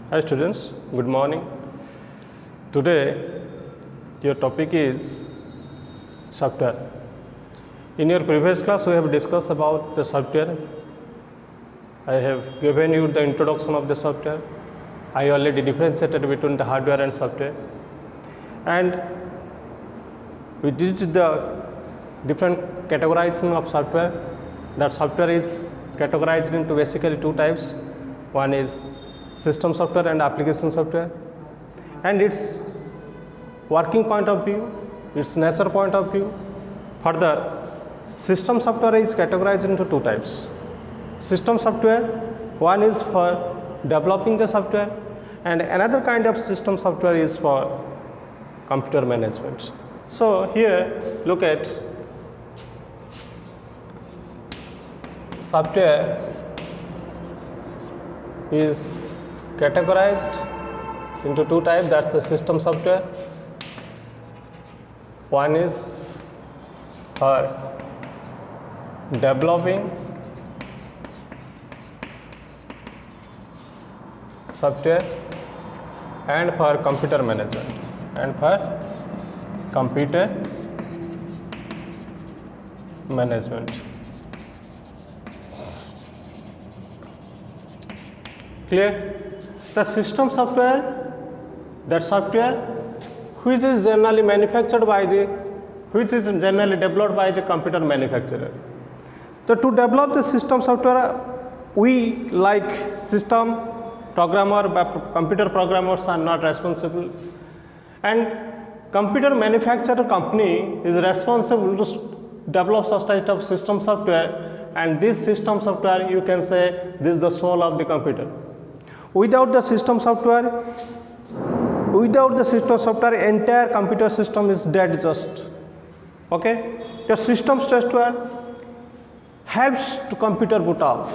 Hi students, good morning. Today your topic is software. In your previous class we have discussed about the software. I have given you the introduction of the software. I already differentiated between the hardware and software, and we did the different categorization of software. That software is categorized into basically two types. One is system software and application software, and its working point of view, its nature point of view. Further, system software is categorized into two types. System software, one is for developing the software, and another kind of system software is for computer management. So here look at software is categorized into two types. That's the system software. One is for developing software and for computer management Clear? The system software, that software which is generally developed by the computer manufacturer. So to develop the system software, we like system programmer, but computer programmers are not responsible, and computer manufacturer company is responsible to develop such type of system software, and this system software, you can say, this is the soul of the computer. Without the system software, entire computer system is dead just. Okay? The system software helps to computer boot up.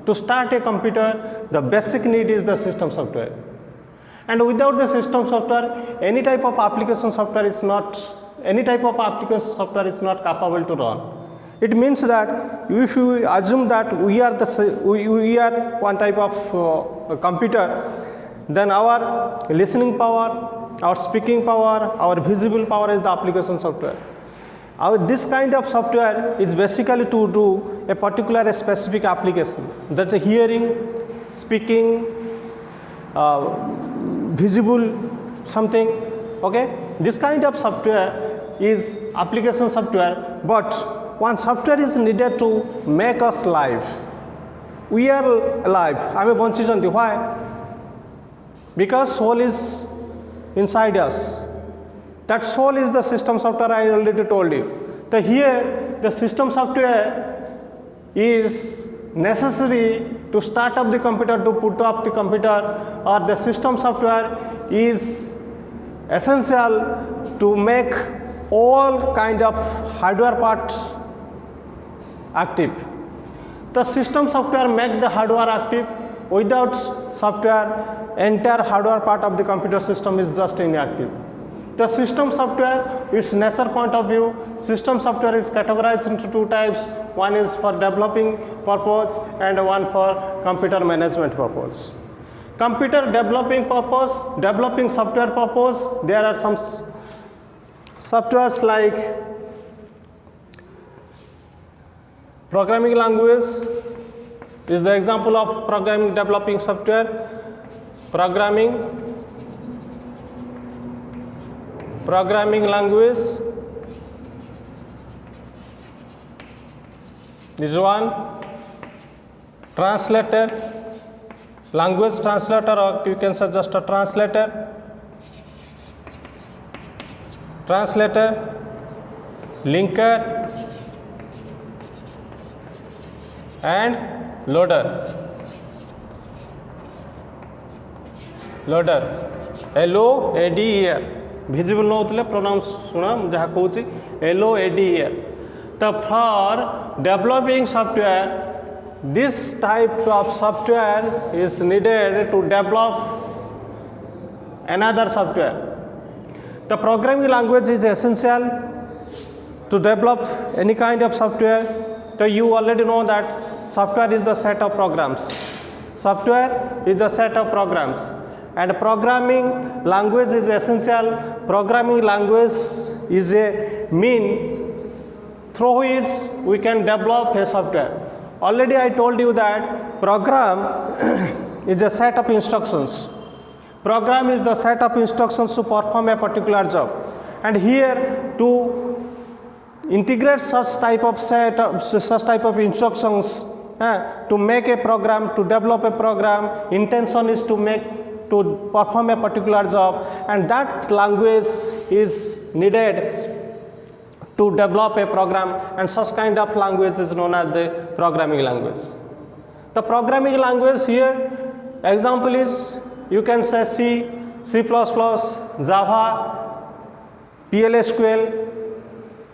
To start a computer, the basic need is the system software. And without the system software, any type of application software is not capable to run. It means that if you assume that we are one type of computer, then our listening power, our speaking power, our visible power is the application software. This kind of software is basically to do a particular specific application, that hearing, speaking, visible something. Okay, this kind of software is application software, but one software is needed to make us live. We are alive. I am Bonchijanti. Why? Because soul is inside us. That soul is the system software I already told you. So here the system software is necessary to start up the computer, to put up the computer, or the system software is essential to make all kind of hardware parts active. The system software make the hardware active. Without software, entire hardware part of the computer system is just inactive. The system software, its nature point of view, system software is categorized into two types. One is for developing purpose and one for computer management purpose. Computer developing purpose, developing software purpose, there are some softwares like programming language is the example of programming developing software. Programming language is one. Translator, language translator, or you can say just a translator. Linker and loader. LOADER, visible no होतले pronouns सुना जहाँ कहूँ LOADER. तो for developing software, this type of software is needed to develop another software. The programming language is essential to develop any kind of software. So you already know that software is the set of programs. Software is the set of programs, and programming language is essential. Programming language is a mean through which we can develop a software. Already I told you that program is a set of instructions. Program is the set of instructions to perform a particular job, and here to integrate such type of instructions to make a program, to develop a program, intention is to perform a particular job, and that language is needed to develop a program, and such kind of language is known as the programming language. The programming language here, example is you can say C, C++, Java, PLSQL.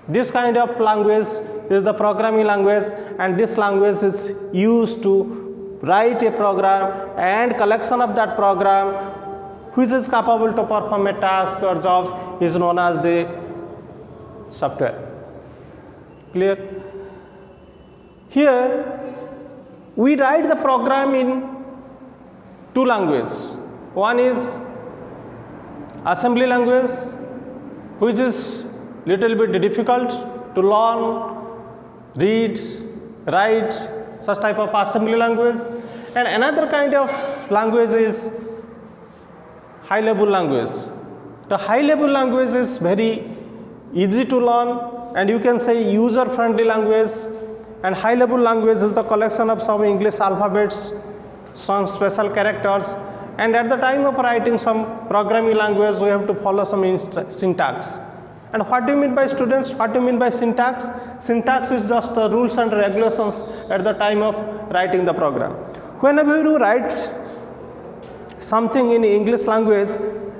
This kind of language is the programming language, and this language is used to write a program and collection of that program which is capable to perform a task or job is known as the software. Clear? Here we write the program in two languages. One is assembly language, which is little bit difficult to learn, read, write, such type of assembly language, and another kind of language is high level language. The high level language is very easy to learn, and you can say user friendly language, and high level language is the collection of some English alphabets, some special characters, and at the time of writing some programming language we have to follow some syntax. And what do you mean by students? What do you mean by syntax? Syntax is just the rules and regulations at the time of writing the program. Whenever you write something in English language,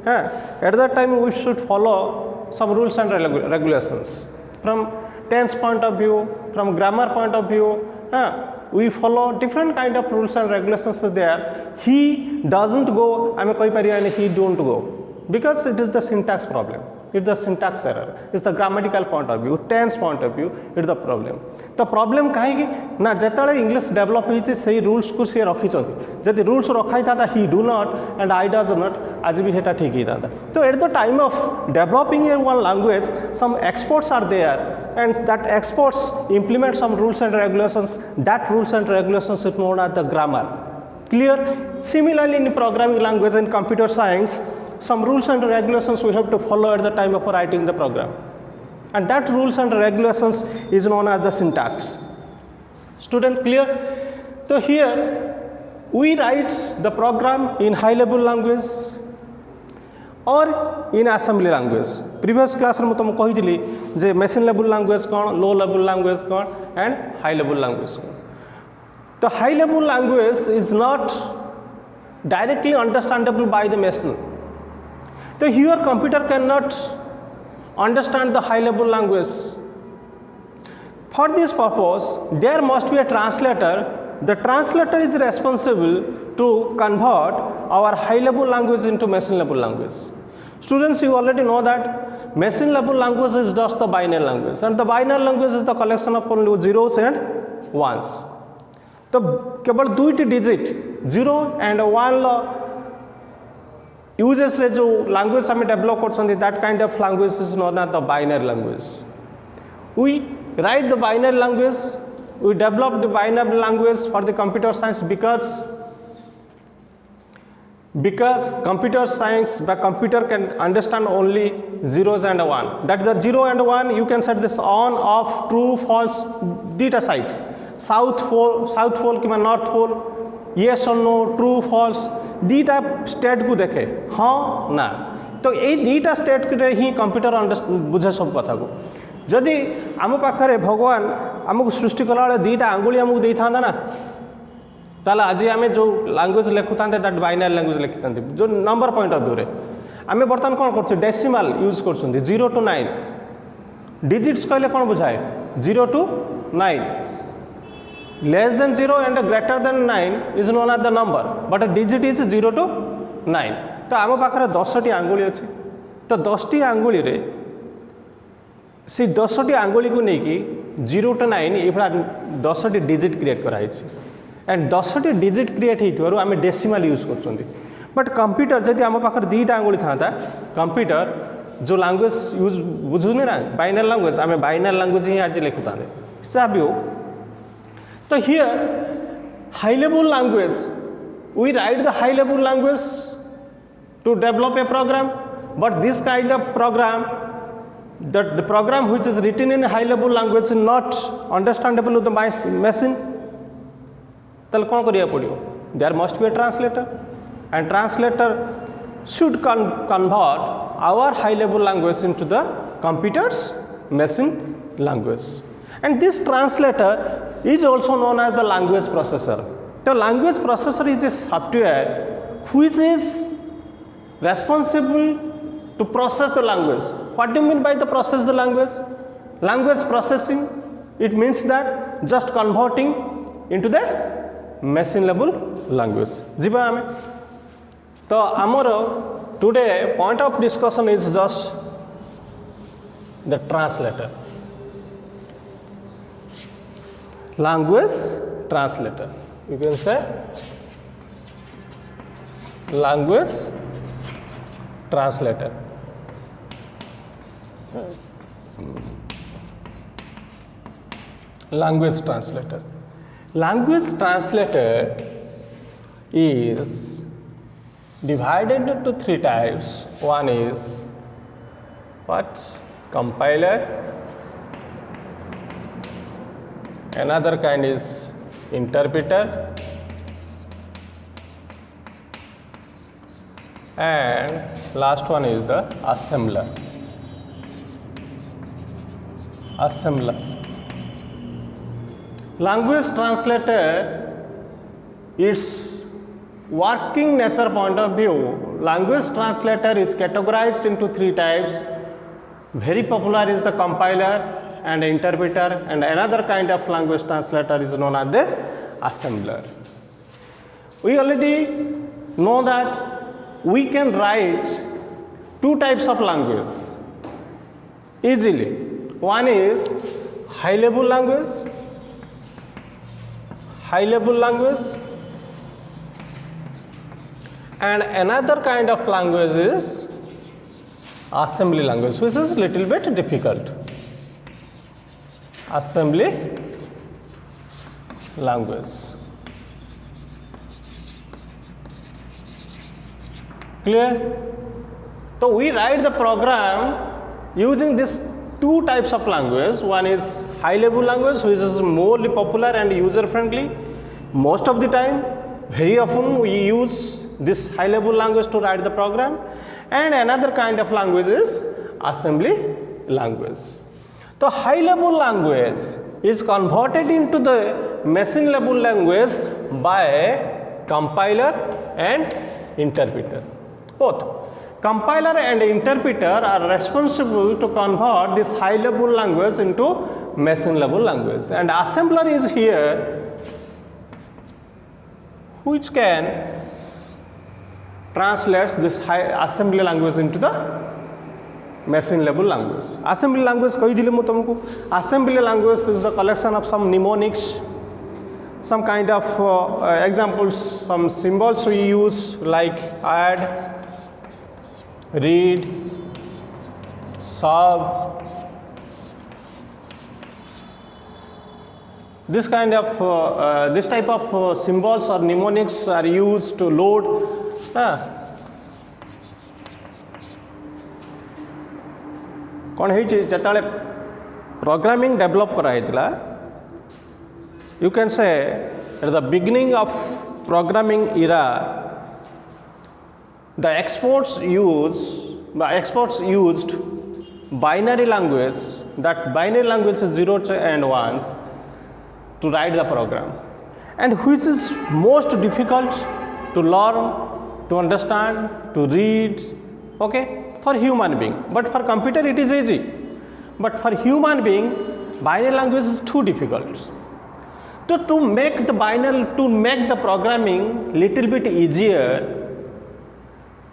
at that time we should follow some rules and regulations. From tense point of view, from grammar point of view, we follow different kind of rules and regulations there. He doesn't go, he don't go, because it is the syntax problem. It's the syntax error. It's the grammatical point of view, tense point of view. It's the problem. The problem कहीं ना जतले English develop होइছে सेही rules को से रखी चंदी. जदि rules रखाई था he do not and I does not, आज भी हेटा ठीक ही था. So at the time of developing a one language, some experts are there, and that experts implement some rules and regulations. That rules and regulations is known as the grammar. Clear? Similarly, in programming language and computer science, some rules and regulations we have to follow at the time of writing the program, and that rules and regulations is known as the syntax. Student, clear? So here we write the program in high level language or in assembly language. Previous class में तुम कही दिली जे machine level language कौन, low level language कौन, and high level language कौन. The high level language is not directly understandable by the machine. So your computer cannot understand the high level language. For this purpose, there must be a translator. The translator is responsible to convert our high level language into machine level language. Students, you already know that machine level language is just the binary language, and the binary language is the collection of only zeros and ones. तो केवल दुईटी digit 0 and 1 uses रे जो language हमें develop करछन्ती, that kind of language is known as the binary language. We write the binary language, we develop the binary language for the computer science because computer science, the computer can understand only zeros and 1. That the 0 and 1 you can set this on, off, true, false, data side. South pole कि north pole, yes or no, true, false, data state को देखे हाँ ना, तो ये दीटा state के ही computer बुझे सब कथा को. जदि आम पाखे भगवान आमको सृष्टि कला बेले दीटा आंगुली आमको दे था ना, ताले आज आम जो लैंग्वेज लिखुता दैट बाइनरी लैंग्वेज लिखि था जो नंबर पॉइंट ऑफ व्यू रे आम बर्तमान कौन कर डेसिमल यूज कर 0 to 9 डिजिट्स कहले कौन बुझाए 0 to 9. Less than 0 and greater than 9 is known as the number, but a digit is 0 to 9. तो आम पाखे 10टी आंगुली अच्छी, तो 10टी आंगुली रे सी 10टी आंगुली को लेकिन 0 to 9 ये 10टी डिजिट क्रिएट कराई, एंड 10टी डिजिट क्रिएट होइथारु आमे डेसिमल यूज करछन्ती. बट कंप्यूटर जदि आम पाखे दीटा आंगुली था कंप्यूटर जो लैंग्वेज यूज बुझुनी ना बाइनरी लैंग्वेज आम बाइनरी लैंग्वेज ही आज लिखुता जहाँ भी हो तो here high level language we write the high level language to develop a program, but this kind of program, that the program which is written in a high level language is not understandable with the machine. तल कौन करिया पड़ियो? There must be a translator, and translator should convert our high level language into the computer's machine language. And this translator is also known as the language processor. The language processor is a software which is responsible to process the language. What do you mean by the process the language? Language processing, it means that just converting into the machine level language. Jiba ame. So amaro today point of discussion is just the translator. Language translator. You can say language translator. Language translator. Language translator is divided into three types. One is what? Compiler. Another kind is interpreter. And last one is the assembler. Assembler. Language translator, its working nature point of view, language translator is categorized into three types. Very popular is the compiler and interpreter, and another kind of language translator is known as the assembler. We already know that we can write two types of language easily. One is high level language, and another kind of language is assembly language, which is little bit difficult. Assembly language. Clear? So we write the program using these two types of language. One is high level language, which is more popular and user friendly. Most of the time, very often we use this high level language to write the program, and another kind of language is assembly language. The high level language is converted into the machine level language by compiler and interpreter. Both compiler and interpreter are responsible to convert this high level language into machine level language, and assembler is here which can translate this high assembly language into the machine level language. Assembly language कही दिले मु तुमको. Assembly language is the collection of some mnemonics, some kind of examples, some symbols we use like add, read, sub. This kind of this type of symbols or mnemonics are used to load. कौन है जिते programming develop कराइला you can say at the beginning of programming era the experts used binary language, that binary language is zeros and ones, to write the program, and which is most difficult to learn, to understand, to read, okay, for human being. But for computer it is easy, but for human being binary language is too difficult. To make the programming little bit easier,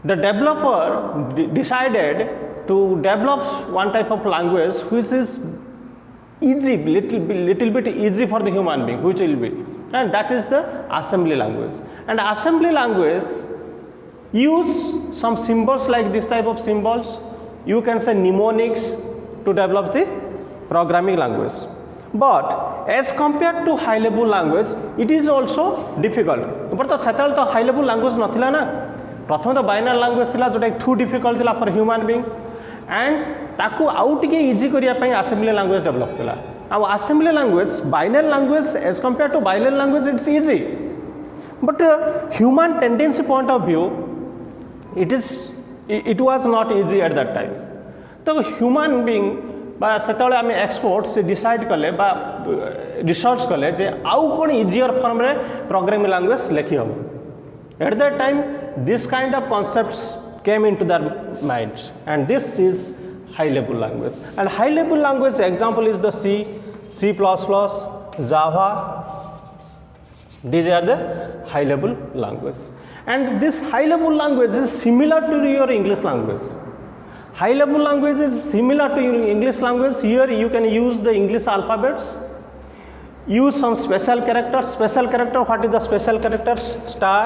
the developer decided to develop one type of language which is easy, little bit easy for the human being, which will be, and that is the assembly language. And assembly language use some symbols like this type of symbols. You can say mnemonics to develop the programming language. But as compared to high level language, it is also difficult. But the setal to high level language nathila na. प्रथम तो binary language थिला जोटा to difficult थिला for human being and ताकू आउ टिके easy करिया पई असेंबली लैंग्वेज डेवलप थिला. अब assembly language binary language as compare to binary language it's easy, but human tendency point of view it was not easy at that time. तो human being बा सेतले आम एक्सपर्ट से decide कले बा research कले जे आउ कोन इजियर फॉर्म रे प्रोग्रामिंग लैंग्वेज लिखि हम. At that time, this kind of concepts came into their minds, and this is high-level language. And high-level language example is the C, C++, Java. These are the high-level language. And this high-level language is similar to your English language. High-level language is similar to your English language. Here you can use the English alphabets. Use some special characters. Special character, what is the special characters? Star,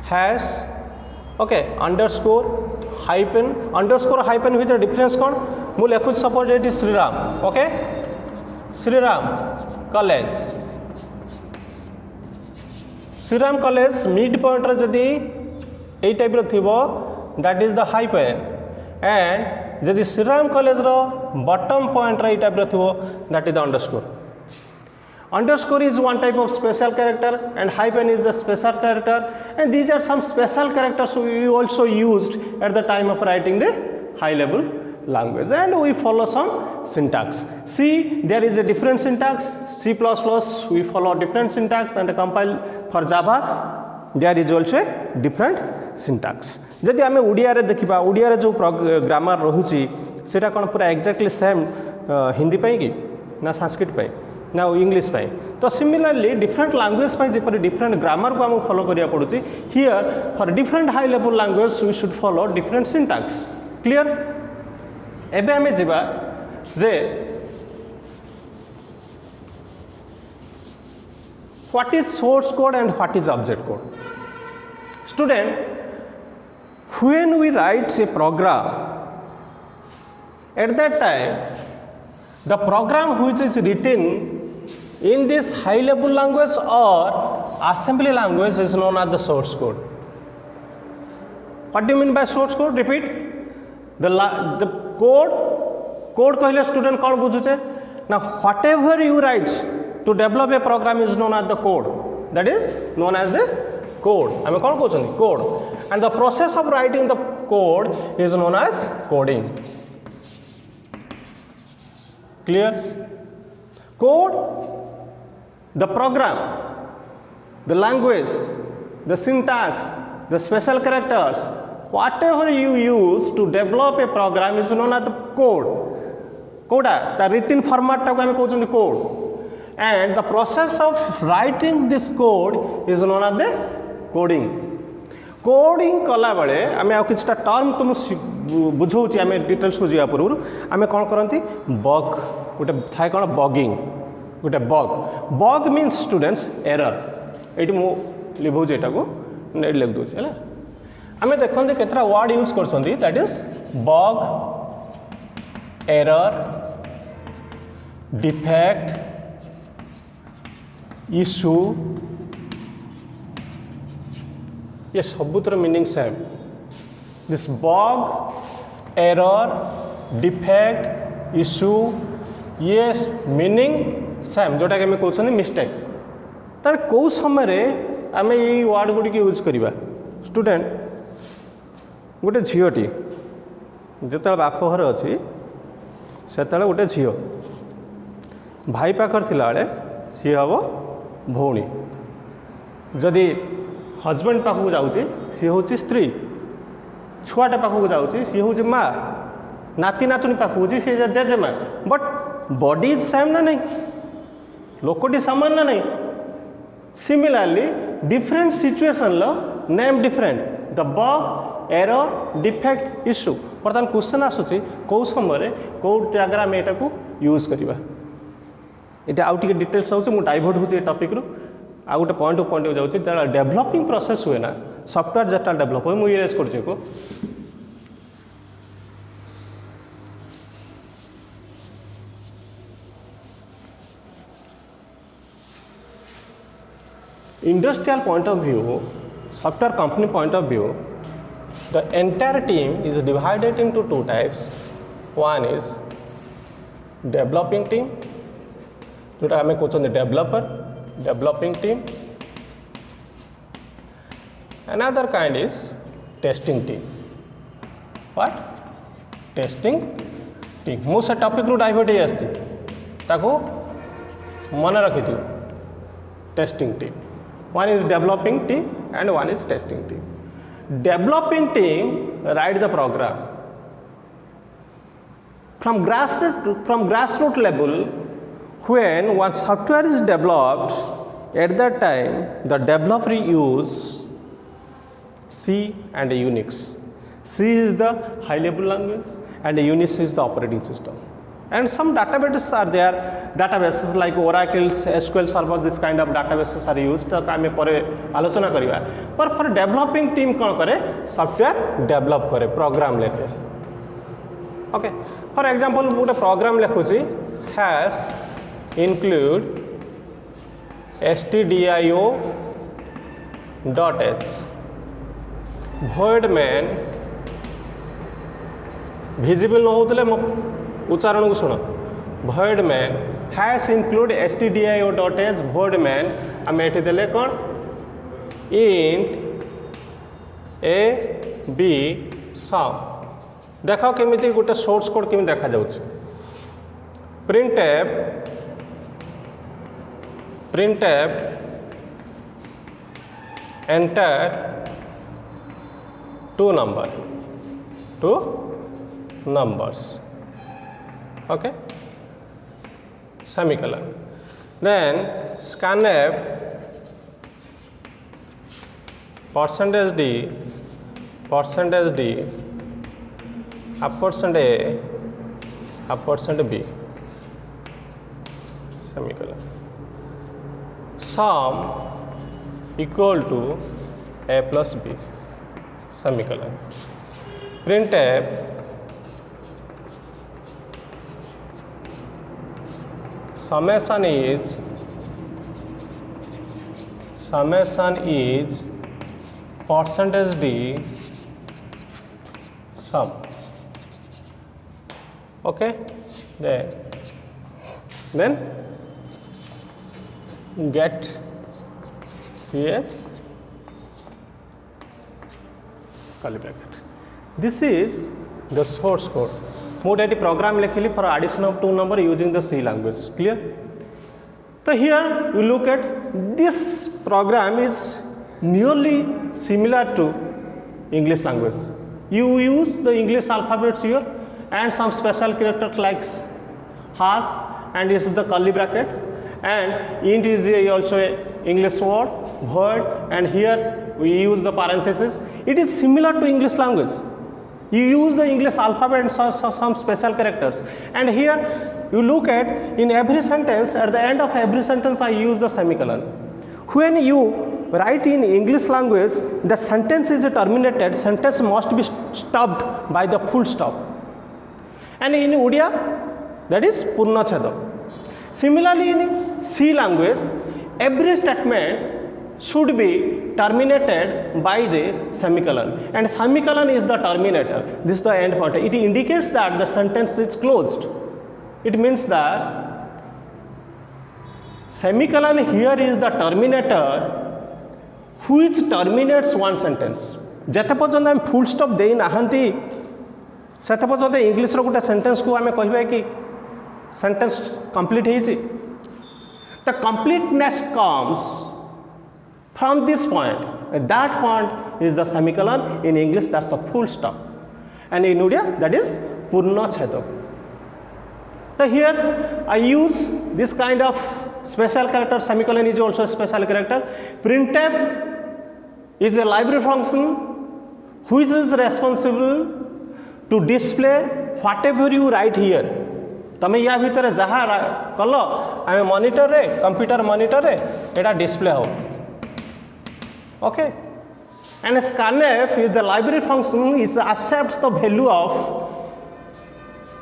hash, okay, underscore, hyphen. Underscore hyphen with the difference कौन? मु लिखु suppose it is Sriram, okay? Sriram College. Sriram College mid point रे जदि ए type रो थिबो that is the hyphen, and जदि Sriram College रो bottom point रे ए type रो थिबो that is the underscore. Underscore is one type of special character and hyphen is the special character, and these are some special characters we also used at the time of writing the high level language. And we follow some syntax. C, there is a different syntax. C++ we follow different syntax, and compile for Java there is also a different syntax. जदि आम ओडिया रे देखिबा, ओडिया रे जो grammar रहुची सेटा कोन पूरा exactly same Hindi पई कि ना संस्कृत पई ना इंग्लिश पाई. तो सिमिलरली डिफरेंट लैंग्वेज पाई जेपरि डिफरेंट ग्रामर को हमको फॉलो करिया पड़ुची. Here for different high level language we should follow different syntax. Clear? एबे हमें जिबा जे what is source code and what is object code. Student, when we write a program, at that time the program which is written in this high level language or assembly language is known as the source code. What do you mean by source code? Repeat. The code कहले student कौन बुझुचे ना, whatever you write to develop a program is known as the code. That is known as the code. आमे कौन कहउछनी? Code. And the process of writing the code is known as coding. Clear? Code, the program, the language, the syntax, the special characters, whatever you use to develop a program is known as the code. Code, the written format टाको हमें कहउछनी code. And the process of writing this code is known as the coding. Coding कला बेले आम आ कि term तुम बुझाऊँ आम details को जावा पूर्व आम कौन करती बग गोटे थाए कौन बगिंग गोटे बग मीन्स स्टूडेंट्स एरर. ये मुझे लिभाऊँ यहाँ को लिख दूसरी है. आम देखते केतटा वर्ड यूज कर that is bug, error, defect, issue. ये सबुतर meaning same. This bug, error, defect, issue, ये मीनिंग सेम जोटा कि कहते मिस्टेक. तार कौ समय आम ये वर्ड गुड़ी यूज करवा. स्टूडेंट, गोटे झीटी जो बापघर अच्छी से गोटे झी भाई पाखर थिला बेले सी हम भौणी. जदि हजबैंड पाखक जाऊँगी सी हूँ स्त्री, छुआटे पाखक जाऊँगी सी हूँ माँ, नाती नातुणी पाखक सी जेजेमा. बट बॉडी इज सेम ना नहीं, लोकटी सामान ना नहीं. Similarly different situation name different. The bug, error, defect, issue. बर्तमान क्वेश्चन आसूसी कौ समय कौ जगह आम यहाँ यूज करवा. ये आउ टे डिटेल्स हो डाइवर्ट हो टॉपिक रु. आ गोटे पॉइंट टू पॉइंट जाऊँगी जो डेवलपिंग प्रोसेस हुए ना सॉफ्टवेयर जेटा डेवलप हुए मुझे इरेज कर industrial point of view, software company point of view, the entire team is divided into two types. One is developing team, जोटा हमें कहते developer, developing team. Another kind is testing team. What? Testing team. मु से topic रू divert ही आसी ताको मन रखी थी testing team. One is developing team and one is testing team. Developing team write the program. From grassroots level, when one software is developed, at that time the developer use C and Unix. C is the high level language and Unix is the operating system. And some databases are there, databases like Oracle, SQL Server, this kind of databases are used. तो आमे परे आलोचना करिवा पर for developing team कौन करे software develop करे program लेके okay for example गोटे प्रोग्राम लिखुची hash include stdio .h void main visible न होतले उच्चारण को सुन void main has include stdio.h void main आम एठी देले कौन int a b sum देखो केमिति गोटे सोर्स कोड केमि देखा जाउछ printf enter two numbers okay semicolon then scanf %d %a %b semicolon sum equal to a plus b semicolon printf summation is %d sum okay then get cs curly bracket this is the source code मोटे programme लिखिली for addition of two number using the C language clear so here you look at this program is nearly similar to English language you use the English alphabets here and some special characters like hash and this is the curly bracket and int is also a English word void and here we use the parenthesis it is similar to English language you use the English alphabet and some special characters and here you look at in every sentence at the end of every sentence I use the semicolon when you write in English language the sentence is terminated sentence must be stopped by the full stop and in Odia that is purna chheda similarly in C language every statement should be terminated by the semicolon and semicolon is the terminator this is the end point it indicates that the sentence is closed it means that semicolon here is the terminator which terminates one sentence जते पर्यंत हम full stop दे नाहंती सेते पर्यंत English रो गोटे sentence को आमे कहबा कि सेंटेंस कंप्लीट हेछि the completeness comes from this point that point is the semicolon in English that's the full stop and in Odia that is purna chheda so here I use this kind of special character semicolon is also a special character printf is a library function which is responsible to display whatever you write here तमें या भितर जहाँ कल आम monitor रे computer monitor रे एटा display हो okay and scanf is the library function is accepts the value of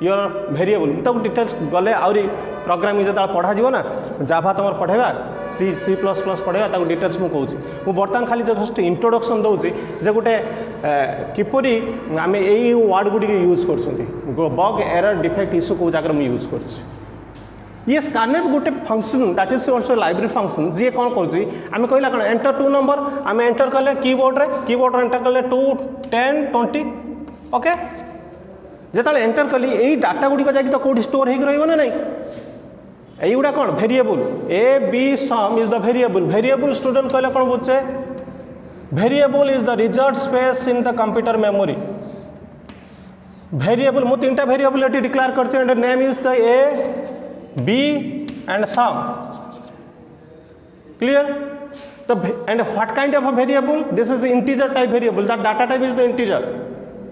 your variable तब डिटेल्स गले आउरी प्रोग्रामिंग जब पढ़ा जीव ना जाभा तुम पढ़ेगा सी प्लस प्लस पढ़ेगा ताको डिटेल्स मु कहूँ मु बर्तमान खाली जस्ट इंट्रोडक्शन दूसरी जे गोटे किपरि आम यही वर्ड गुड़ी यूज कर बग एरर डिफेक्ट इश्यू कौ जगह मुझे यूज कर ये scanf गोटे function that is also library function जी कौन करें कहला कौन एंटर 2 नंबर आम एंटर कले कीबोर्ड एंटर कले 2 10 20 ओके जो एंटर कली यही डाटा गुड़िक जाकि तो कौट स्टोर हो रहा नहीं युवा कौन variable a b sum is the variable student कहले कौन बुझे variable is the reserve space in the computer memory variable मु 3टा वेरिएबल ये डिक्लेयर कर name is the a b and sum clear तो and what kind of a variable this is integer type variable that data type is the integer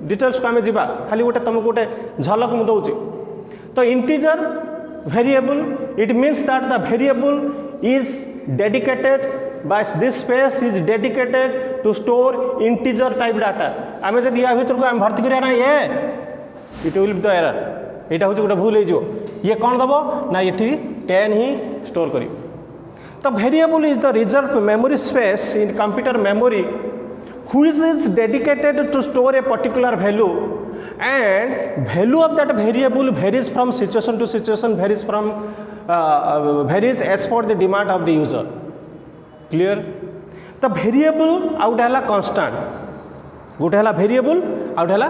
details को आम जा खाली गोटे तुमको गोटे झलक मुझे दूसरी तो integer variable it means that the variable is dedicated by this space is dedicated to store integer type data आम जब या भर को आम भर्ती करा ना ये it will be the error यहाँ हूँ गोटे भूल हो ये कौन दब ना ये 10 ही स्टोर कर तो variable is the reserve memory space in computer memory which is dedicated to store a particular value and value of that variable varies from situation to situation varies as per the demand of the user clear the variable out hela constant gote hela variable out hela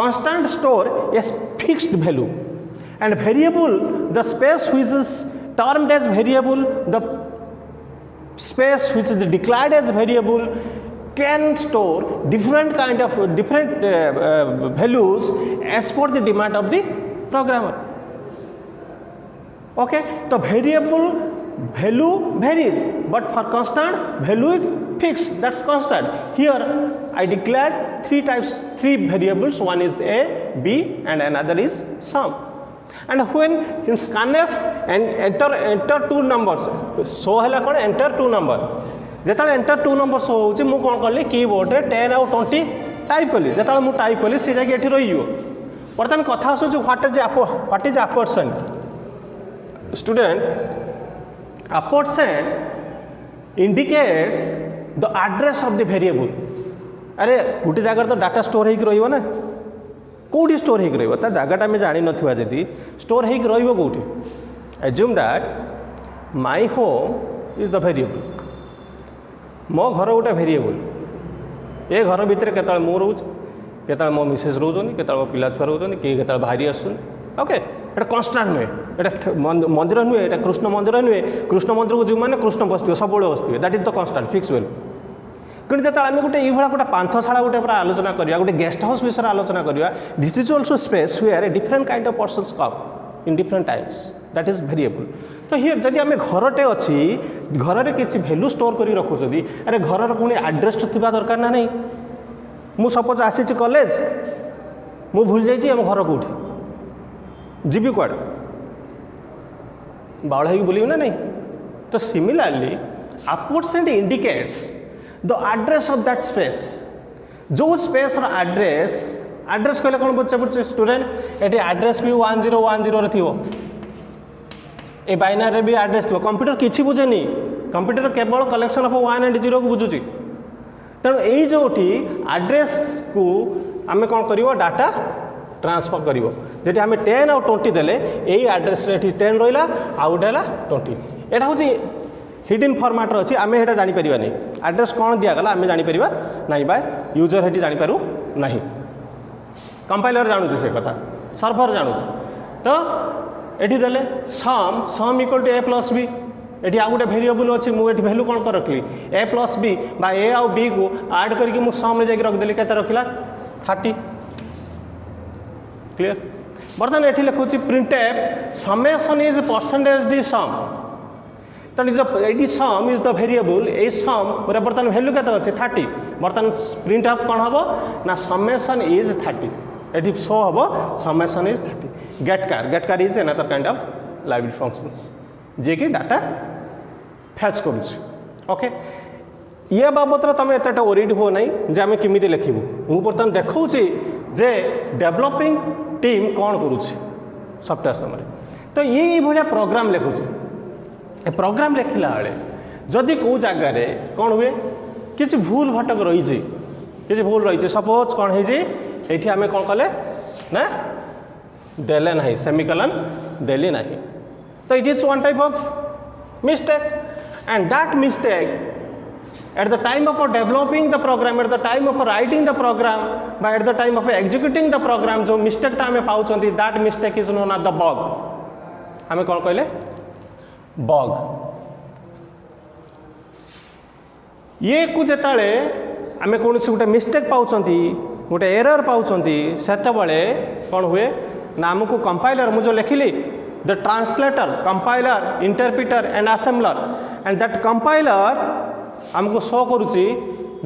constant store a fixed value and variable the space which is termed as variable the space which is declared as variable can store different kind of values as per the demand of the programmer okay so variable value varies but for constant value is fixed that's constant here I declared three variables one is a b and another is sum and when in scanf and enter two numbers so hela kon enter two number जो enter 2 number show हो कौन कली keyboard रे 10 आउ 20 type कली जो मुझे type कली सी जाकि रही बर्तमान कथा आसूँ what is ampersand student ampersand indicates the address of the variable अरे गोटे जगह तो डाटा स्टोर हो ना कौटी स्टोर हो जगटा आम जानी ना जी स्टोर हो कौटी assume that my home is the variable मो घर गोटे वेरिएबल ए घर भितर केत मु रोच केत मो मिसेस रोचन केत मो पिला छुआ रोचन किए केत बाहरी आसन ओके ये कन्स्टाट नुहे ये मंदिर नुहे ये कृष्ण मंदिर नुहे कृष्ण मंदिर को जो मैंने कृष्ण बसते सब बसते that is the कन्स्टाट fix well कि जो आम गोटे ये गोटे पांथशाला गोटे पूरा आलोचना करिया गोटे गेस्ट हाउस विषय आलोचना करिया this is also space where a different kind of persons come in different times that is variable तो हियर जदि आम घरटे अच्छी घर में किसी भैल्यू स्टोर कर रखुच्छी अरे घर पुणी आड्रेस थी दरकार ना नहीं मु सपोज आसी कॉलेज मु भूल जाइए आम घर कौटी जीवी कुआड़े बावड़ा हो बोलियो ना नहीं तो similarly ampersand indicates the address of that space जो स्पेस एड्रेस कहले कौन बुझे स्टूडेंट ये एड्रेस भी 1010 थी ए बाइनरी भी एड्रेस थी कंप्यूटर किसी बुझेनि कंप्यूटर केवल कलेक्शन ऑफ 1 and 0 को बुझुची तेणु यही जो एड्रेस को आम कौन कर डाटा ट्रांसफर कर जी आम 10 और 20 देले यही एड्रेस 10 रहा आउ गोटे 20 यहाँ हूँ हिडन फॉर्मेट अच्छी आम ये जापर नहीं एड्रेस कौन दिगला आम जापर ना बाय यूजर ये जापर ना कंपाइलर जानूँ से कथा सर्भर जानूँ तो ये देले sum equal to a plus b ये आउ गोटे वेरिएबल अच्छी मुझे भैल्यू कौन कर रखी ए प्लस बी बा ए आउ बी को आड करके मुझे सम जाकि रखिदेली के रखला 30 क्लियर बर्तमान ये लिखुची printf summation is percentage d sum तेणु ये सम इज द वेरिएबल ये सम बर्तमान भैल्यू के अच्छे 30 बर्तमान प्रिंट एफ कौन हम ना समेसन इज 30 ये शो हम समेसन इज 30 गेट कार is another kind of library functions जे कि डाटा फैच करुच्ची ओके ये बाबद तुम एत ओरिड हो ना जे आम केमी लिखू मुझे बर्तमान देखी जे डेवलपिंग टीम कौन करुच्ची सॉफ्टवेयर समय तो ये भाया प्रोग्राम लिखुचे प्रोग्राम लिखला बेले जदि कौ जगार कौन हुए किसी भूल भटक रही किसी भूल रही सपोज कौन है आम कौन कले ना देले ना सेमिकलन देली ना तो it is one type of mistake and that mistake at the time of developing the program, at the time of writing the program, by at the time of executing the program जो mistake टा हमें पाउचंती that mistake is known as the bug हमें कौन कहले bug ये को जेताले हमें कौन सी गोटे मिस्टेक पाउचंती गोटे एरर पाउचंती सेते बळे कौन हुए ना हमको कंपाइलर मुझे लिखिली the translator compiler interpreter and assembler and that compiler हमको शो करुच्ची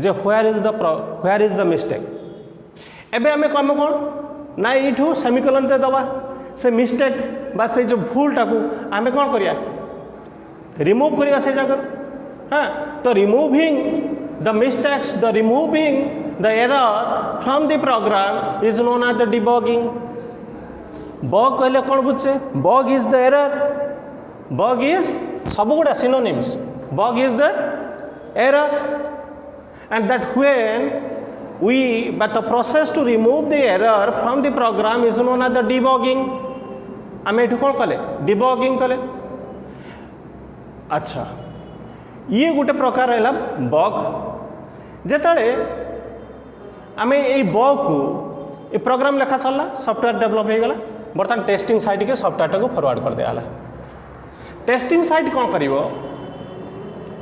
जे व्हेयर इज द मिस्टेक एबे आमे कम कौन ना यू सेमिकोलन दे दबा से मिस्टेक बा से जो भूल टाकू आमे कौन करिया रिमूव करिया से जगह हाँ तो removing the mistakes the removing the error from the program is known as the debugging bug कहले कौन बुझे bug is the error bug is सब गुड़ा synonyms bug is the error and that when but the process to remove the error from the program is known as the debugging आम ये कौन कले debugging कले अच्छा ये गोटे प्रकार है बग जिते आम ये बग को ये प्रोग्राम लिखा सरला सॉफ्टवेयर डेवलप हो गला बर्तमान टेस्टिंग साइट के सॉफ्टवेयर को फॉरवर्ड कर दिया टेस्टिंग साइट कौन करिवो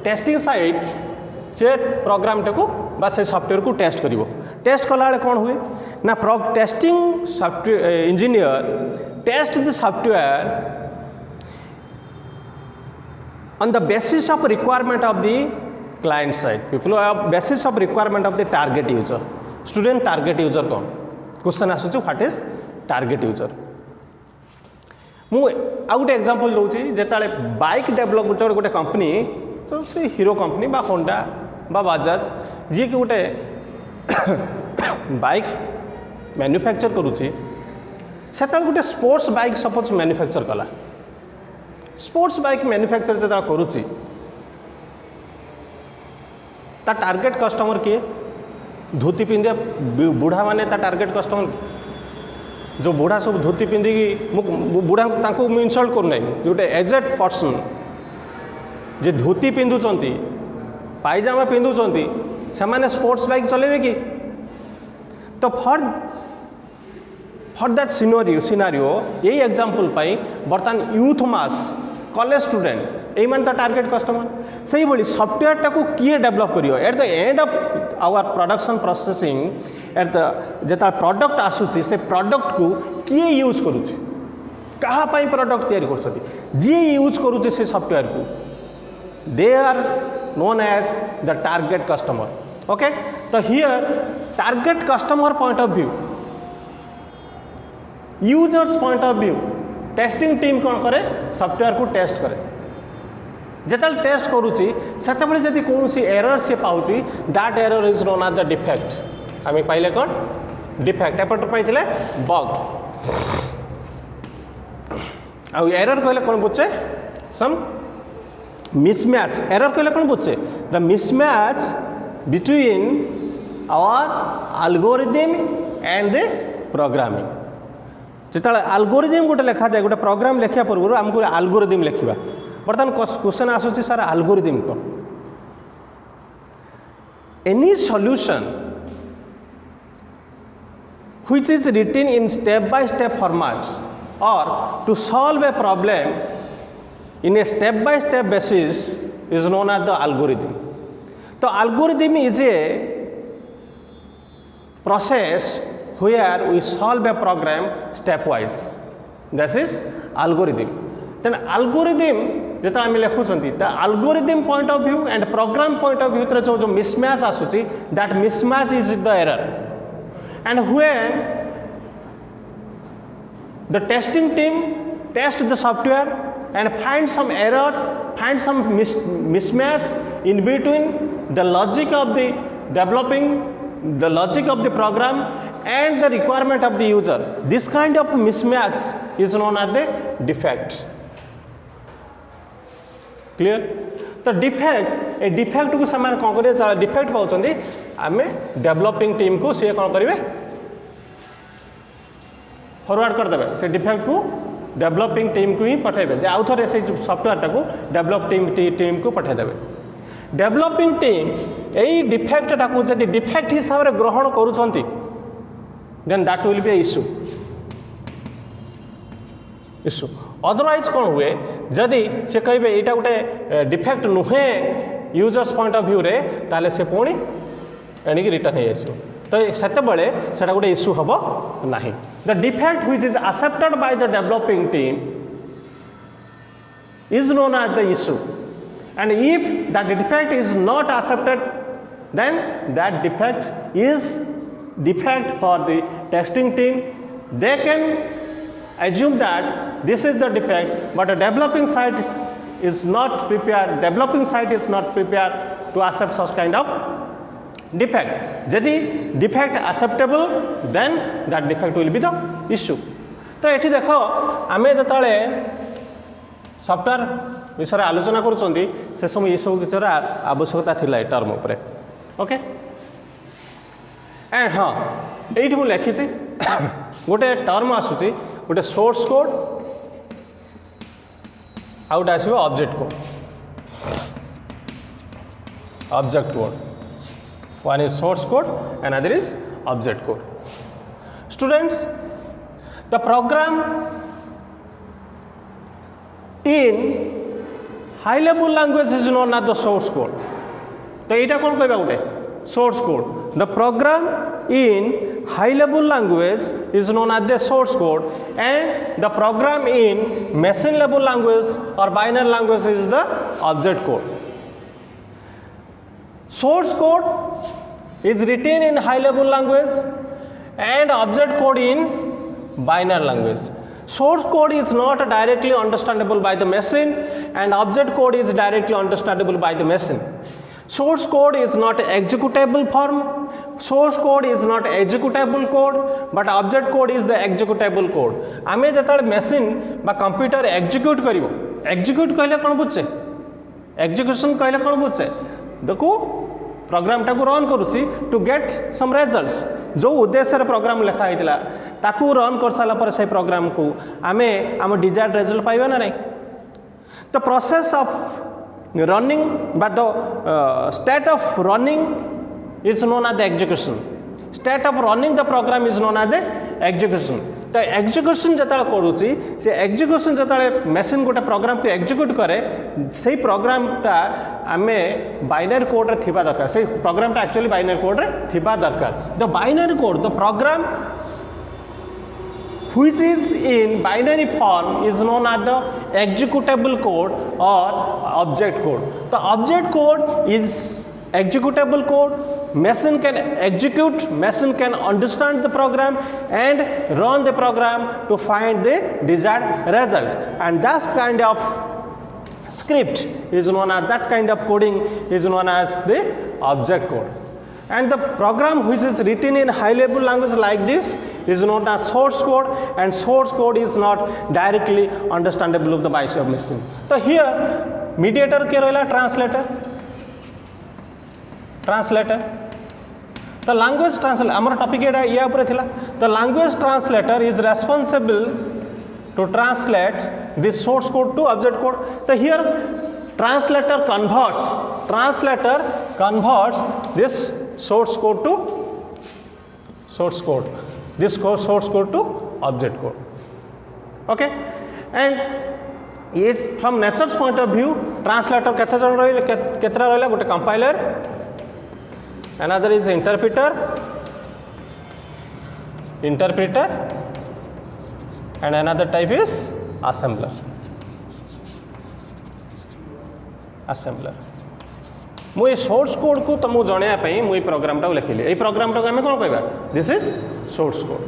टेस्टिंग साइट से प्रोग्राम टाको बा से सॉफ्टवेयर को टेस्ट करिवो टेस्ट कला बेले कौन हुए ना testing software engineer test the software on the basis of requirement of the client side people basis of requirement of the target user student target user कौन क्वेश्चन आसुची व्हाट इज टार्गेट यूजर मु आ गोटे example दूची जेताले bike develop गोटे company तो से hero company बा Honda बा बजाज जी कि गोटे बाइक मैन्युफैक्चर करुची से गोटे स्पोर्ट्स बाइक सपोज मैन्युफैक्चर कला स्पोर्ट्स बाइक मैन्युफैक्चर जो करुची ता टार्गेट कस्टमर किए धोती पिंधे बुढ़ा माने ता टार्गेट कस्टमर जो बुढ़ा सब धोती पिंधिकी बुढ़ा तांको इनसल्ट करना गोटे एजेड पर्सन जे धोती पिंधुचंती पायजामा पिंधुचंती से माने स्पोर्ट्स बाइक चलेबे कि तो फॉर दैट सिनारियो यही एग्जांपल पाई बर्तमान यूथ मास कॉलेज स्टूडेंट यही मान टार्गेट कस्टमर से ही सॉफ्टवेयर टाको किए डेवलप करियो at the end of our production processing at the जेता प्रोडक्ट आसुची से प्रोडक्ट को किए यूज करुची कहा पाई प्रोडक्ट तैयारी करछथि जी यूज करुची से सॉफ्टवेयर को they are known as the target customer okay so here target customer point of view users point of view testing team कौन करे सॉफ्टवेयर को टेस्ट करे जेतल टेस्ट करुची सेते बेले जदी कौन सी एरर से पाउची that error is known as the defect आमे पाइले कौन डिफेक्ट एपट पाइथिले बग आ एरर कहले कौन बुझे सम mismatch error कहले कौन बुझे the mismatch between our algorithm and the programming जिते algorithm गोटे लिखा जाए गोटे प्रोग्राम लिखा पूर्व आमको algorithm लिखा बर्तमान क्वेश्चन आसूची सर algorithm कौन any solution which is written in step by step formats or to solve a problem in a step by step basis is known as the algorithm. So algorithm is a process where we solve a program stepwise. That is algorithm. Then algorithm जेता आम लिखुंट the algorithm point of view and program point of view जो mismatch आसूची that mismatch is the error. And when the testing team test the software and find some errors, find some mismatch in between the logic of the developing, the logic of the program and the requirement of the user. This kind of mismatch is known as the defect. Clear? तो defect ए defect को समान कौन करें defect पाँच आम developing team को सी कौन करेंगे फॉरवर्ड करदे से डिफेक्ट को डेवलपिंग टीम को ही पठेबे आउ थे से सॉफ्टवेयर टाको डेवलप टीम को पठेदेवे डेवलपिंग टीम यही डिफेक्ट टाको जदि डिफेक्ट हिसाब से ग्रहण करूछंती then that will be issue issue otherwise कौन हुए जदि से कहे यहाँ गोटे डिफेक्ट नुहे यूजर्स पॉइंट ऑफ व्यू रे ताले से पुणी एणिक रिटर्न हो जाए तो से गोटे इश्यू हम ना the defect which is accepted by the developing team is known as the issue and if that defect is not accepted then that defect is defect for the testing team they can assume that this is the defect, but a developing side is not prepared to accept such kind of defect. Jodi defect acceptable, then that defect will be the issue. तो ये देखो आम जो software विषय आलोचना करुँच से समय ये सब किसी आवश्यकता थी टर्म उपरे ओके एंड हाँ ये मुझे लिखी गोटे टर्म आसूची गोटे सोर्स कोड आउट आसो object code one is source code another is object code students the program in high level language is known as the source code तो यहाँ कौन कहवा गोटे source code. The program in high level language is known as the source code and the program in machine level language or binary language is the object code. Source code is written in high level language and object code in binary language. Source code is not directly understandable by the machine and object code is directly understandable by the machine. Source code is not executable form, source code is not executable code, but object code is the executable code. आमे जतले machine बा computer execute करिवो, execute कहले कोन बुझे, execution कहले कोन बुझे, देखो programme टाको run करूची to get some results जो उद्देश्य रे प्रोग्राम लिखा हैतिला ताकू रन कर साला पर से प्रोग्राम को आमे आम डिजायर्ड रिजल्ट पाइबा ना नहीं the process of running but the state of running is known as the execution. State of running the program is known as the execution. तो execution जतले करूची से execution जतले machine गोटे प्रोग्राम को execute करे से प्रोग्राम टा आमे बाइनरी कोड रे थिबा दरकार से प्रोग्राम टा एक्चुअली बाइनरी कोड रे थिबा दरकार the binary code the program which is in binary form is known as the executable code or object code. The object code is executable code, machine can execute, machine can understand the program and run the program to find the desired result, and that kind of script is known as, that kind of coding is known as the object code. And the program which is written in high level language like this is known as source code, and source code is not directly understandable of the by machine. So here mediator के रहला translator the language translator आमर topic एटा या ऊपर थिला the language translator is responsible to translate this source code to object code. So here translator converts this source code to source code, this source code to object code. Okay, and it from nature's point of view translator केतरा रहला गोटे compiler, another is interpreter and another type is assembler. मुझे source code को तुमको जनवाई मुझे programme टाक लिखिली ये programme टाक आम कौन कहवा this is source code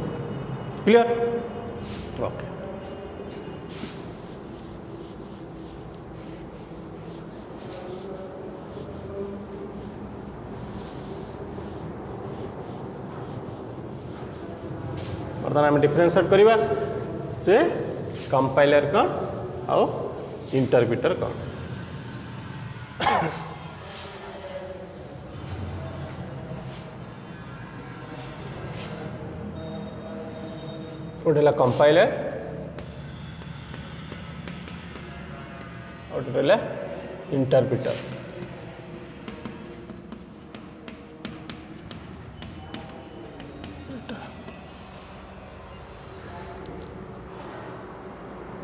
clear okay बर्तमान आम डिफरेंशिएट करवा जे कंपाइलर कौन आउ इंटरप्रिटर कौन। गोटे कंपाइलर और गोटे इंटरप्रिटर।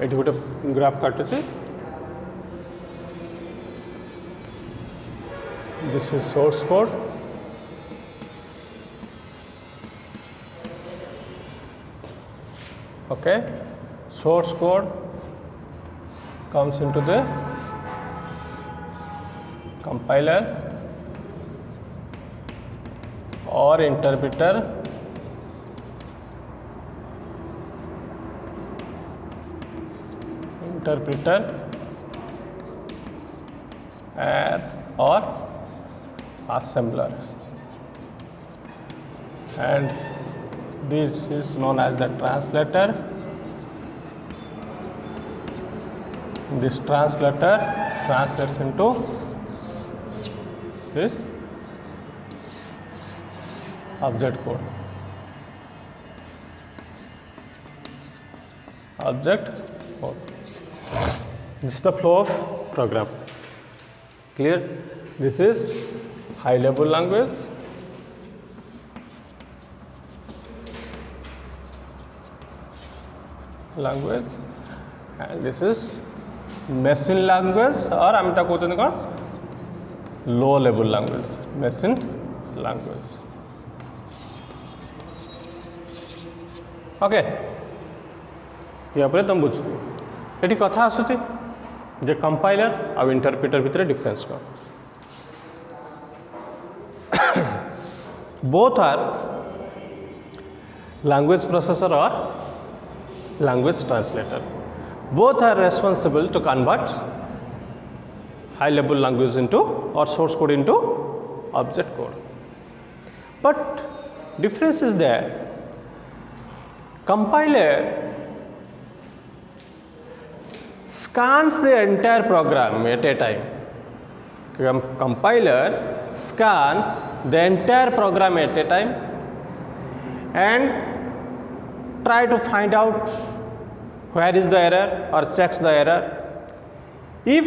ये गोटे ग्राफ काटुचे this is source code okay source code comes into the compiler or interpreter or assembler, and this is known as the translator. This translator translates into this object code. This is the flow of program. Clear? This is high level language. And this is machine language, और आम ता कहते कौन low level language, machine language. Okay या पर तुम बुझ ये कथा आसूची जे कंपाइलर आ इंटरप्रिटर भितर डिफरेंस कौन. Both are language processor or language translator. Both are responsible to convert high level language into or source code into object code. But difference is there. Compiler scans the entire program at a time. Compiler scans the entire program at a time and try to find out where is the error or checks the error. If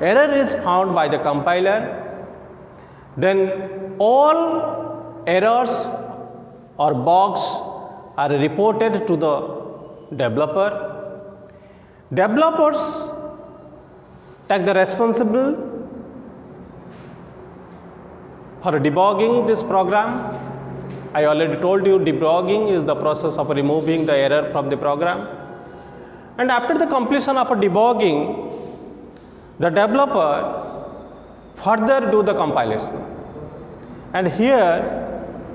error is found by the compiler, then all errors or bugs are reported to the developer. Developers take the responsible for debugging this program. I already told you debugging is the process of removing the error from the program. And after the completion of a debugging, the developer further do the compilation. And here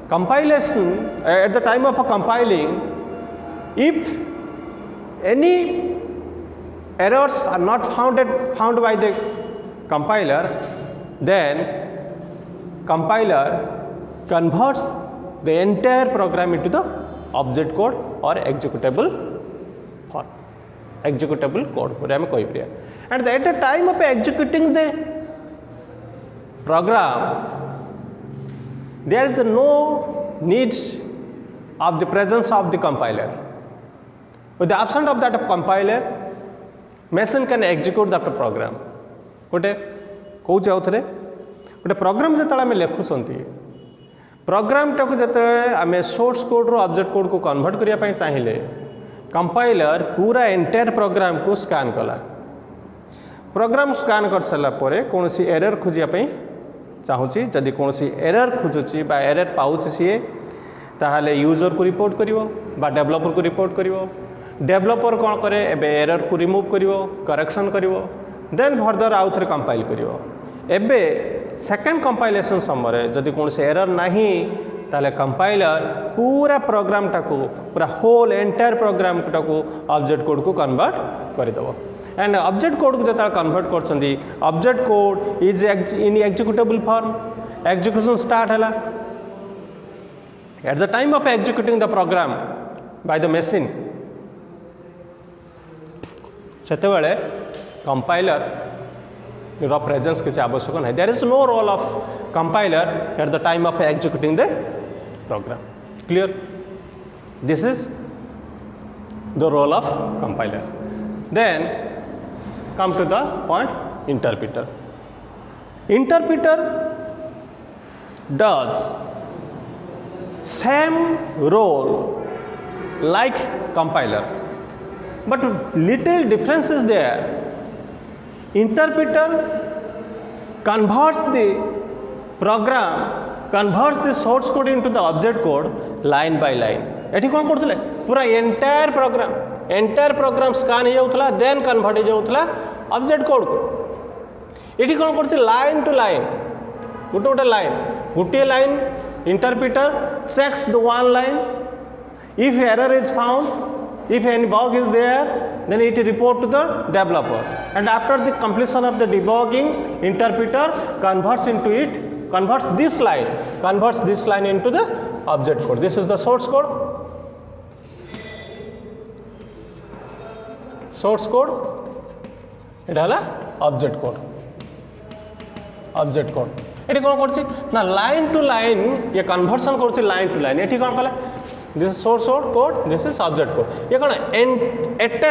compilation, at the time of a compiling, if any errors are not found by the compiler, then compiler converts the entire program into the object code or executable form. Executable code and at the time of executing the program, there is no need of the presence of the compiler. With the absence of that compiler, machine can execute that program. गोटे कौच आउथरे गोटे programme जो आम लिखुंट programme टाक जो आम source code रो object code को convert करने चाहिए compiler पूरा एंटायर प्रोग्राम को स्कैन कला. प्रोग्राम स्कैन कर सारा कौन सी एरर खोजापी चाहूँगी जदि कौन सी एरर खोजुची बा एरर पाउची सी ताहले यूजर को रिपोर्ट करिवो बा डेवलपर को रिपोर्ट करिवो. डेवलपर कौन करे एबे एरर को रिमूव करिवो, करेक्शन करिवो, देन फर्दर आउ थे कंपाइल करिवो. एबे सेकेंड कंपाइलेशन समय जदि कौन से एरर नहीं ताले कंपाइलर पूरा प्रोग्राम टाको पूरा होल एंटायर प्रोग्राम टाको ऑब्जेक्ट कोड को कन्वर्ट करदेव. एंड ऑब्जेक्ट कोड को जो कन्वर्ट कर object code is in executable form. Execution start है. At the time of executing the program by the machine सेतेबेले कंपाइलर रो प्रेजेंस किसी आवश्यक नहीं. There is no role of compiler at the time of executing the program. Clear? This is the role of compiler. Then come to the point interpreter. Interpreter does same role like compiler, but little difference is there. Interpreter converts the program, converts the source code into the object code line by line. एठी कौन करथले पूरा entire programme scan हो जाउथला, then convert हो जाउथला object code को. एठी कौन करछ line to line, गोटे line interpreter checks the one line. If error is found, if any bug is there, then it report to the developer, and after the completion of the debugging, interpreter converts this line into the object code. This is the source code. এটা হলো object code. এটি কোন করছি না line to line ये conversion করছি line to line. এটি কোন কলে this is source code, this is object code. ये कौन एट ए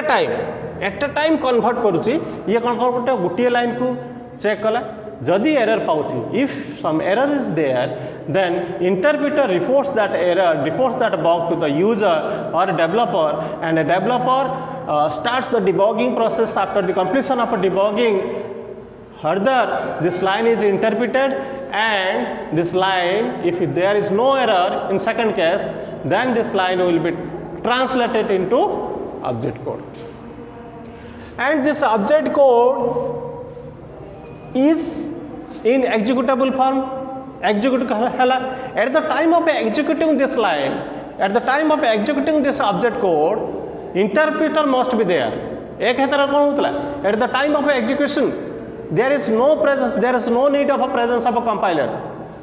टाइम कन्वर्ट करुच्ची. ये कौन गोटे गोटे लाइन को चेक कला, जदि एरर पाउची, if some error is there, then interpreter reports that bug to the user or developer, and a developer starts the debugging process. After the completion of a debugging, further this line is interpreted, and this line, if there is no error in second case, then this line will be translated into object code. And this object code is in executable form. Execute hela at the time of executing this line, at the time of executing this object code, interpreter must be there. एक हेतरा कौन होतला at the time of execution there is no need of a presence of a compiler.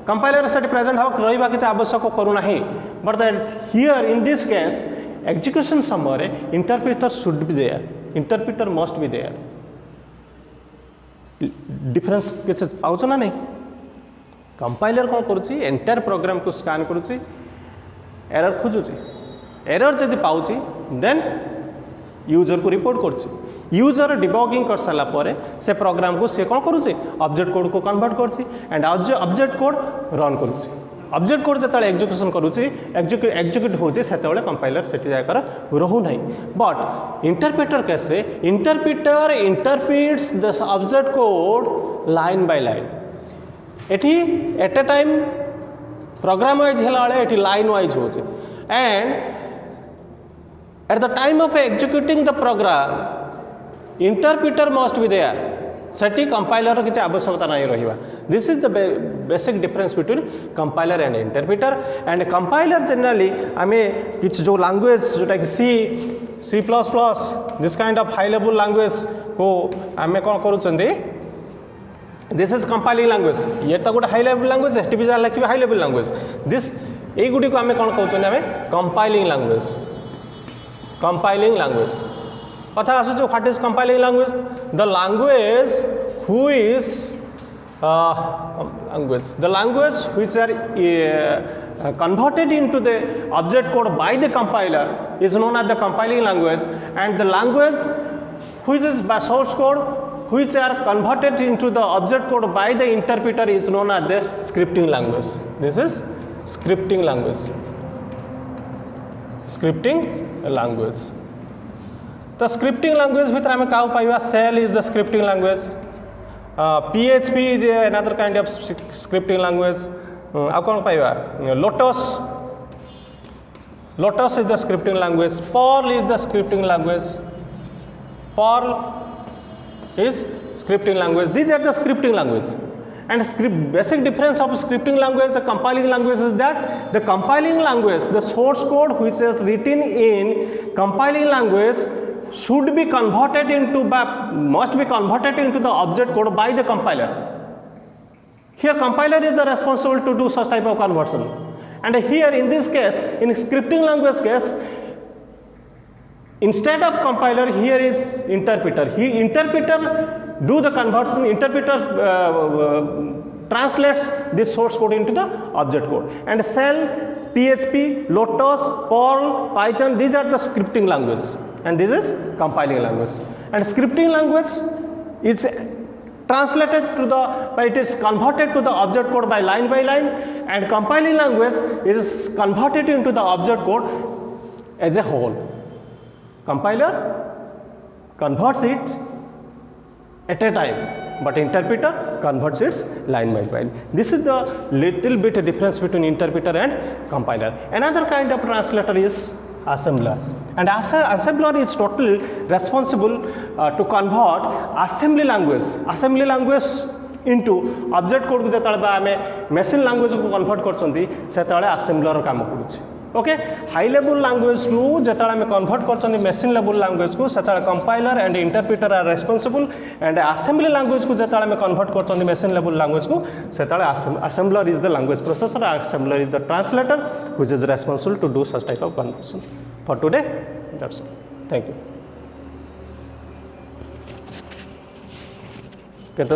Compiler set present हो रहिबा किछ आवश्यक करू नाही. But then here in this case execution समय interpreter should be there, interpreter must be there. difference किछ पाउछ ना नहीं. Compiler कौन करुच्ची एंटायर प्रोग्राम को स्कान करुच्ची, एरर खोजुची, एरर जदि पाउची देन यूजर को रिपोर्ट करुच्ची. यूजर डिबगिंग कर सारा परे से प्रोग्राम को से कौन करुच्ची ऑब्जेक्ट कोड को कन्वर्ट करुच्ची, एंड ऑब्जेक्ट कोड रन करुच्ची. ऑब्जेक्ट कोड जब एग्जीक्यूशन करुच्ची एग्जीक्यूट होची सेतेबेले कंपाइलर सेठी जाकर रहू नहीं. बट इंटरप्रेटर केस रे interpreter interprets the object code line by line. At at a time programme wise है एटी लाइन वाइज हो, and at the time of executing the program interpreter must be there. सेटी compiler किसी आवश्यकता नहीं रहिबा. This is the basic difference between compiler and interpreter. And compiler generally आम किसी जो लैंग्वेज जोटा कि C plus plus this kind of high level language को आम कौन करुँच, दिस इज कंपाइलिंग लैंग्वेज. ये तो गोटे हाई लेवल लैंग्वेज है, टीवी जहाँ लिखे हाई लेवल लैंग्वेज. दिस युड़ी को आम कौन कहते हैं कंपाइलिंग लैंग्वेज. कथा आसो what is compiling language? The language which are converted into the object code by the compiler is known as the compiling language, and the language which is by source code which are converted into the object code by the interpreter is known as the scripting language. This is scripting language. The scripting language भितर आम क्या पाइबा? Shell is the scripting language. PHP is another kind of scripting language. आउ कौन पाइबा? Lotus is the scripting language. Perl is the scripting language. These are the scripting language. And basic difference of scripting language and compiling language is that the compiling language, the source code which is written in compiling language must be converted into the object code by the compiler. Here compiler is the responsible to do such type of conversion. And here in this case, in scripting language case, instead of compiler, here is interpreter. Interpreter do the conversion. Interpreter translates this source code into the object code. And Shell, PHP, Lotus, Perl, Python, these are the scripting language, and this is compiling language. And scripting language is translated to the, it is converted to the object code by line, and compiling language is converted into the object code as a whole. Compiler converts it at a time, but interpreter converts it line by line. This is the little bit difference between interpreter and compiler. Another kind of translator is assembler, and assembler is totally responsible to convert assembly language into object code को जतले आमे machine language को convert करछंती सेतले assembler काम करूछि. Okay, high level language रू जतले आमे convert करछंती machine level language को सेतले compiler and interpreter are responsible, and assembly language को जतले आमे convert करछंती machine level language को सेतले assembler is the language processor, assembler is the translator which is responsible to do such type of conversion. For today, that's all. Thank you.